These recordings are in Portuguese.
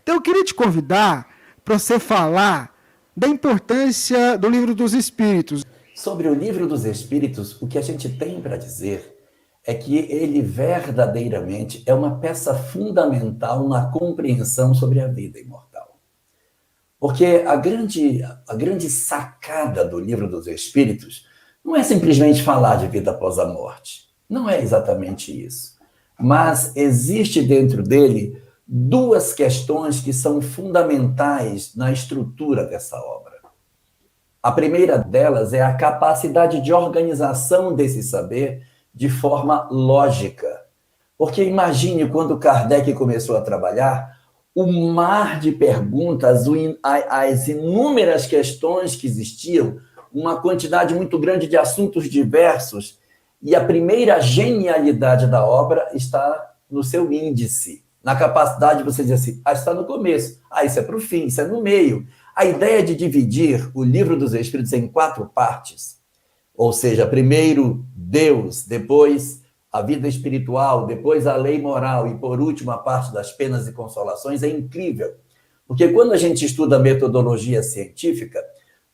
Então eu queria te convidar para você falar da importância do Livro dos Espíritos. Sobre o Livro dos Espíritos, o que a gente tem para dizer é que ele verdadeiramente é uma peça fundamental na compreensão sobre a vida imortal. Porque a grande sacada do Livro dos Espíritos não é simplesmente falar de vida após a morte. Não é exatamente isso. Mas existe dentro dele duas questões que são fundamentais na estrutura dessa obra. A primeira delas é a capacidade de organização desse saber de forma lógica. Porque imagine quando Kardec começou a trabalhar, o mar de perguntas, as inúmeras questões que existiam, uma quantidade muito grande de assuntos diversos, e a primeira genialidade da obra está no seu índice, na capacidade de você dizer assim, está no começo, isso é para o fim, isso é no meio. A ideia de dividir o Livro dos Espíritos em 4 partes, ou seja, primeiro Deus, depois a vida espiritual, depois a lei moral e, por último, a parte das penas e consolações, é incrível. Porque quando a gente estuda metodologia científica,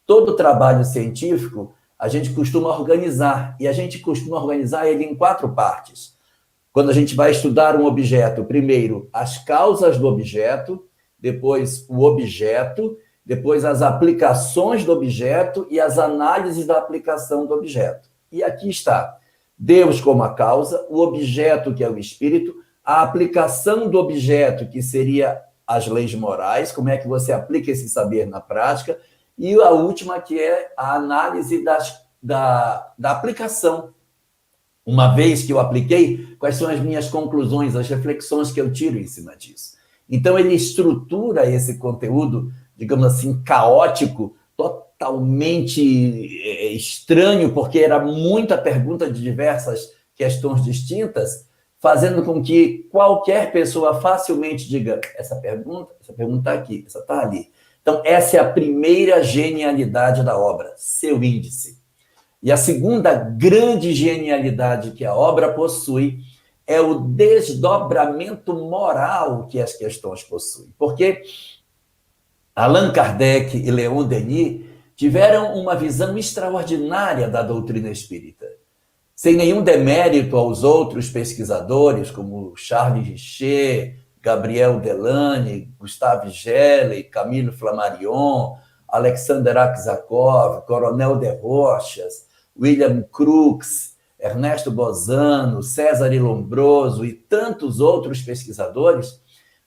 todo trabalho científico a gente costuma organizar, e a gente costuma organizar ele em 4 partes. Quando a gente vai estudar um objeto, primeiro as causas do objeto, depois o objeto, depois as aplicações do objeto e as análises da aplicação do objeto. E aqui está Deus como a causa, o objeto que é o espírito, a aplicação do objeto que seria as leis morais, como é que você aplica esse saber na prática, e a última que é a análise da aplicação. Uma vez que eu apliquei, quais são as minhas conclusões, as reflexões que eu tiro em cima disso. Então ele estrutura esse conteúdo, digamos assim, caótico, totalmente estranho, porque era muita pergunta de diversas questões distintas, fazendo com que qualquer pessoa facilmente diga, essa pergunta está aqui, essa está ali. Então, essa é a primeira genialidade da obra, seu índice. E a segunda grande genialidade que a obra possui é o desdobramento moral que as questões possuem. Porque Allan Kardec e Leon Denis tiveram uma visão extraordinária da doutrina espírita. Sem nenhum demérito aos outros pesquisadores, como Charles Richer, Gabriel Delany, Gustave Gelley, Camilo Flammarion, Alexander Aksakov, Coronel de Rochas, William Crookes, Ernesto Bozano, César Lombroso e tantos outros pesquisadores,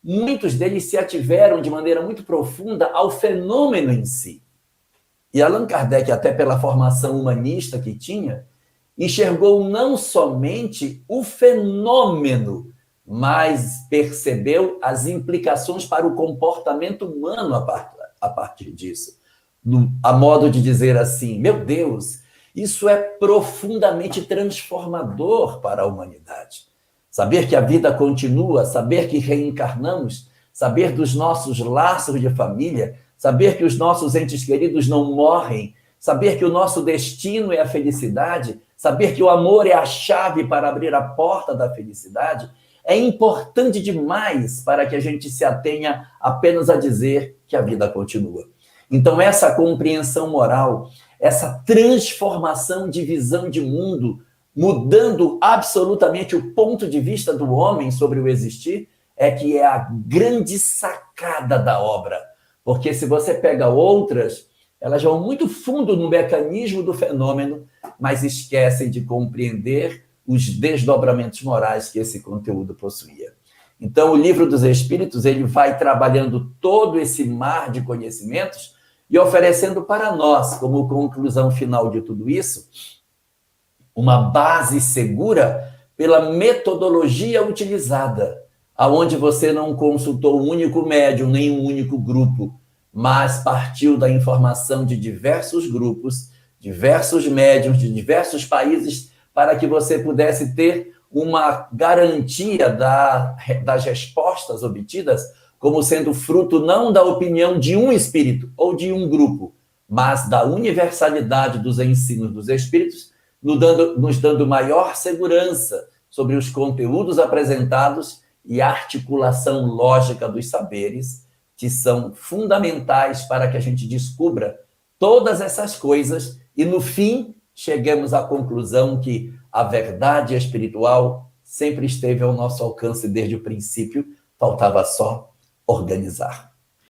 muitos deles se ativeram de maneira muito profunda ao fenômeno em si. E Allan Kardec, até pela formação humanista que tinha, enxergou não somente o fenômeno, mas percebeu as implicações para o comportamento humano a partir disso. A modo de dizer assim, meu Deus, isso é profundamente transformador para a humanidade. Saber que a vida continua, saber que reencarnamos, saber dos nossos laços de família, saber que os nossos entes queridos não morrem, saber que o nosso destino é a felicidade, saber que o amor é a chave para abrir a porta da felicidade, é importante demais para que a gente se atenha apenas a dizer que a vida continua. Então, essa compreensão moral, essa transformação de visão de mundo, mudando absolutamente o ponto de vista do homem sobre o existir, é que é a grande sacada da obra. Porque se você pega outras, elas vão muito fundo no mecanismo do fenômeno, mas esquecem de compreender os desdobramentos morais que esse conteúdo possuía. Então, o Livro dos Espíritos, ele vai trabalhando todo esse mar de conhecimentos e oferecendo para nós, como conclusão final de tudo isso, uma base segura pela metodologia utilizada, aonde você não consultou um único médium, nem um único grupo, mas partiu da informação de diversos grupos, diversos médiums, de diversos países, para que você pudesse ter uma garantia das respostas obtidas como sendo fruto não da opinião de um espírito ou de um grupo, mas da universalidade dos ensinos dos espíritos, nos dando maior segurança sobre os conteúdos apresentados e a articulação lógica dos saberes que são fundamentais para que a gente descubra todas essas coisas e, no fim, chegamos à conclusão que a verdade espiritual sempre esteve ao nosso alcance desde o princípio, faltava só organizar.